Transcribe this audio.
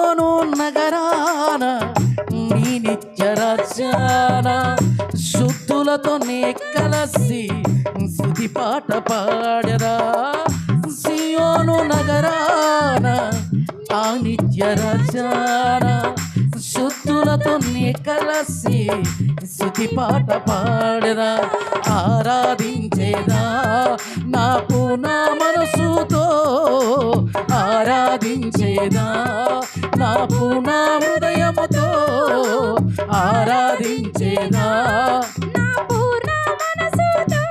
సియోను నగరాన నీ నిత్య రాజ్యాన శుద్ధులతో నే కలసి స్తుతి పాట పాడరా. సియోను నగరాన ఆ నిత్య రాజ్యాన శుద్ధులతో నీ కలసి స్తుతి పాట పాడరా. ఆరాధించేదా నా పూర్ణ మనసుతో, ఆరాధించేదా నా పూర్ణ హృదయముతో, ఆరాధించేదా నా పూర్ణ మనసుతో,